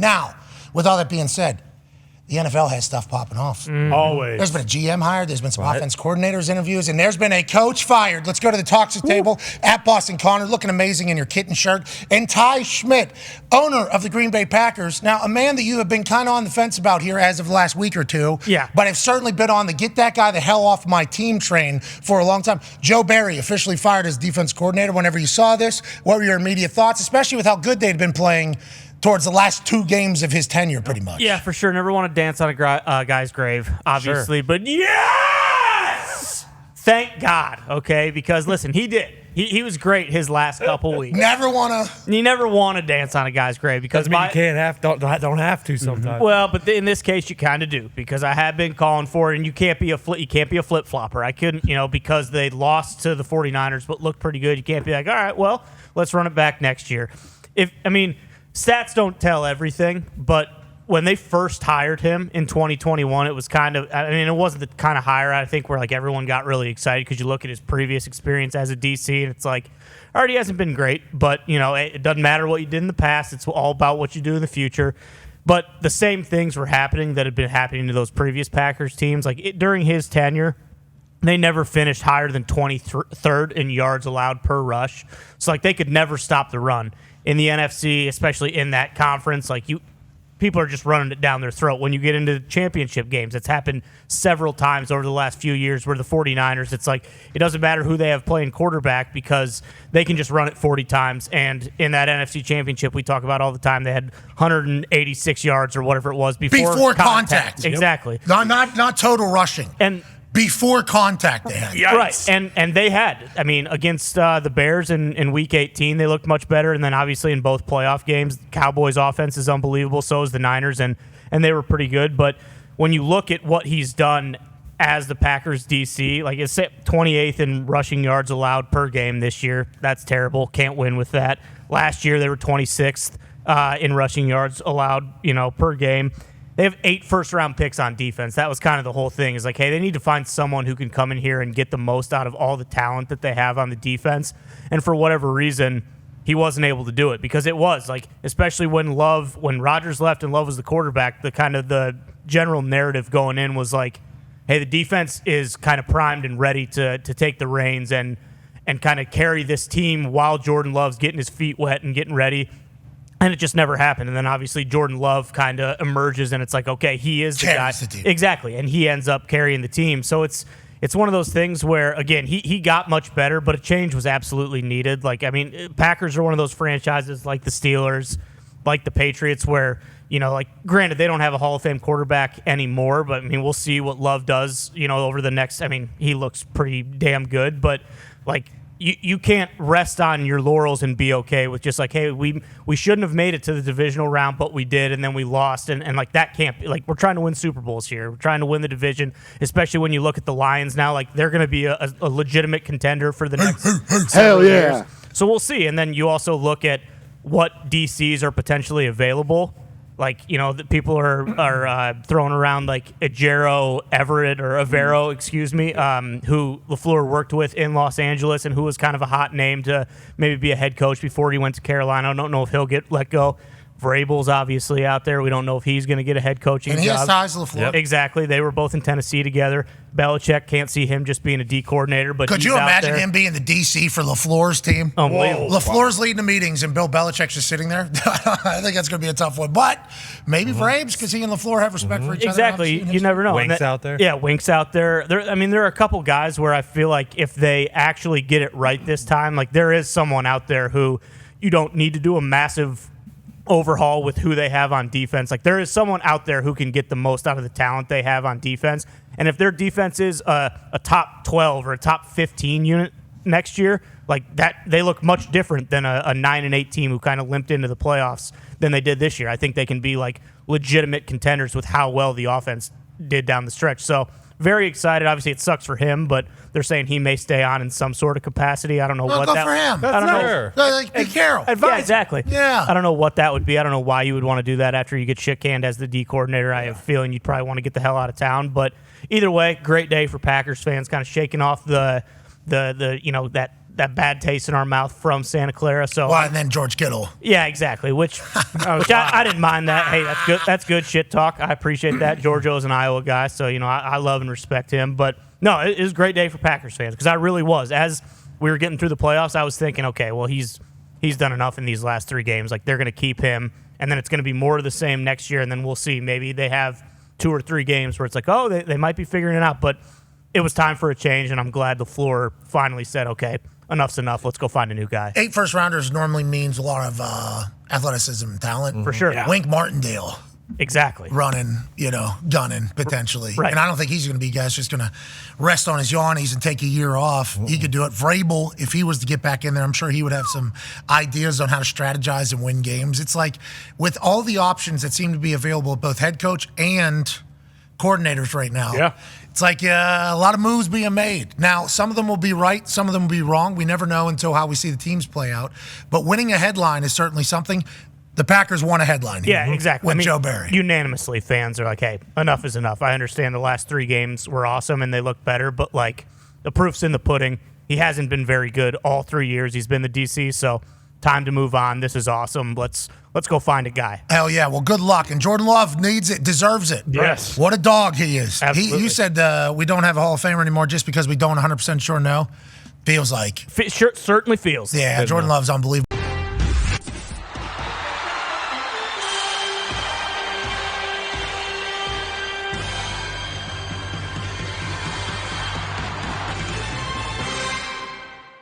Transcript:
Now, with all that being said, the NFL has stuff popping off. Always. There's been a GM hired. There's been some offense coordinators interviews, and there's been a coach fired. Let's go to the toxic table at Boston Connor, looking amazing in your kitten shirt. And Ty Schmidt, owner of the Green Bay Packers. Now, a man that you have been kind of on the fence about here as of the last week or two. Yeah. But have certainly been on the get that guy the hell off my team train for a long time. Joe Barry officially fired as defense coordinator. Whenever you saw this, what were your immediate thoughts, especially with how good they'd been playing towards the last 2 games of his tenure, pretty much? Yeah, for sure. Never want to dance on a guy's grave, obviously. Sure. But yes! Thank God, okay? Because, listen, he did. He was great his last couple weeks. You never want to dance on a guy's grave. Because you don't have to sometimes. Well, but in this case, you kind of do. Because I have been calling for it, and you can't be a flip-flopper. I couldn't, because they lost to the 49ers but looked pretty good. You can't be like, all right, well, let's run it back next year. Stats don't tell everything, but when they first hired him in 2021, it was it wasn't the kind of hire I think where like everyone got really excited because you look at his previous experience as a DC and it's like, all right, he hasn't been great, but it doesn't matter what you did in the past. It's all about what you do in the future. But the same things were happening that had been happening to those previous Packers teams. During his tenure, they never finished higher than 23rd in yards allowed per rush. So they could never stop the run. In the NFC, especially in that conference, people are just running it down their throat. When you get into championship games, it's happened several times over the last few years where the 49ers, it's like it doesn't matter who they have playing quarterback because they can just run it 40 times. And in that NFC championship we talk about all the time, they had 186 yards or whatever it was before contact. Exactly. Not total rushing. And before contact they had. Right, and they had. Against the Bears in Week 18, they looked much better. And then obviously in both playoff games, the Cowboys' offense is unbelievable. So is the Niners, and they were pretty good. But when you look at what he's done as the Packers DC, it's 28th in rushing yards allowed per game this year. That's terrible. Can't win with that. Last year they were 26th in rushing yards allowed, per game. They have 8 first-round picks on defense. That was kind of the whole thing. Is hey, they need to find someone who can come in here and get the most out of all the talent that they have on the defense. And for whatever reason, he wasn't able to do it because it was especially when Rodgers left and Love was the quarterback, the general narrative going in was hey, the defense is kind of primed and ready to take the reins and kind of carry this team while Jordan Love's getting his feet wet and getting ready. And it just never happened. And then obviously Jordan Love kind of emerges, and it's okay, he is the guy. The team. Exactly, and he ends up carrying the team. So it's one of those things where, again, he got much better, but a change was absolutely needed. Packers are one of those franchises like the Steelers, like the Patriots, where, granted, they don't have a Hall of Fame quarterback anymore, but, we'll see what Love does, over the next, he looks pretty damn good, but, You can't rest on your laurels and be okay with just hey, we shouldn't have made it to the divisional round, but we did, and then we lost, and that can't be. We're trying to win Super Bowls here. We're trying to win the division, especially when you look at the Lions now. They're going to be a legitimate contender for the next hell yeah years. So we'll see. And then you also look at what DCs are potentially available. The people are throwing around Ejiro Everett or Avero, who LaFleur worked with in Los Angeles and who was kind of a hot name to maybe be a head coach before he went to Carolina. I don't know if he'll get let go. Vrabel's obviously out there. We don't know if he's going to get a head coaching job. And he has ties to LaFleur. Yep. Exactly. They were both in Tennessee together. Belichick can't see him just being a D coordinator, but could you imagine him being the DC for LaFleur's team? Unbelievable. LaFleur's leading the meetings and Bill Belichick's just sitting there. I think that's going to be a tough one. But maybe Vrabes, because he and LaFleur have respect for each other. Exactly. You never know. Wink's out there. Yeah, Wink's out there. There are a couple guys where I feel like if they actually get it right this time, there is someone out there who you don't need to do a massive overhaul with who they have on defense. There is someone out there who can get the most out of the talent they have on defense. And if their defense is a top 12 or a top 15 unit next year, that, they look much different than a 9-8 team who kind of limped into the playoffs than they did this year. I think they can be legitimate contenders with how well the offense did down the stretch. So very excited. Obviously, it sucks for him, but they're saying he may stay on in some sort of capacity. I don't know what good that. For him. I don't know. Pete Carroll. Yeah, exactly. Yeah. I don't know what that would be. I don't know why you would want to do that after you get shit canned as the D coordinator. I have a feeling you'd probably want to get the hell out of town. But either way, great day for Packers fans. Kind of shaking off the that that bad taste in our mouth from Santa Clara. So well, and then George Kittle. yeah, exactly. Which I didn't mind that. Hey, that's good. That's good shit talk. I appreciate that. Giorgio's an Iowa guy, so I love and respect him. But no, it was a great day for Packers fans because I really was. As we were getting through the playoffs, I was thinking, okay, well he's done enough in these last 3 games. Like they're going to keep him, and then it's going to be more of the same next year, and then we'll see. Maybe they have 2 or 3 games where it's like, oh, they might be figuring it out, but it was time for a change, and I'm glad the floor finally said, okay, enough's enough. Let's go find a new guy. 8 first-rounders normally means a lot of athleticism and talent. For sure. Yeah. Wink Martindale. Exactly. Running, gunning, potentially. Right. And I don't think he's going to be guys just going to rest on his yawnies and take a year off. He could do it. Vrabel, if he was to get back in there, I'm sure he would have some ideas on how to strategize and win games. It's like with all the options that seem to be available at both head coach and coordinators right now. Yeah. It's like a lot of moves being made. Now, some of them will be right, some of them will be wrong. We never know until how we see the teams play out. But winning a headline is certainly something. The Packers won a headline here. Yeah, exactly. With Joe Barry. Unanimously, fans are like, hey, enough is enough. I understand the last 3 games were awesome and they look better, but like the proof's in the pudding. He hasn't been very good all 3 years. He's been the DC, so time to move on. This is awesome. Let's go find a guy. Hell yeah. Well, good luck. And Jordan Love needs it, deserves it. Yes. What a dog he is. Absolutely. You said we don't have a Hall of Famer anymore just because we don't 100% sure know. Feels like. Sure, certainly feels. Yeah, Jordan Love's unbelievable.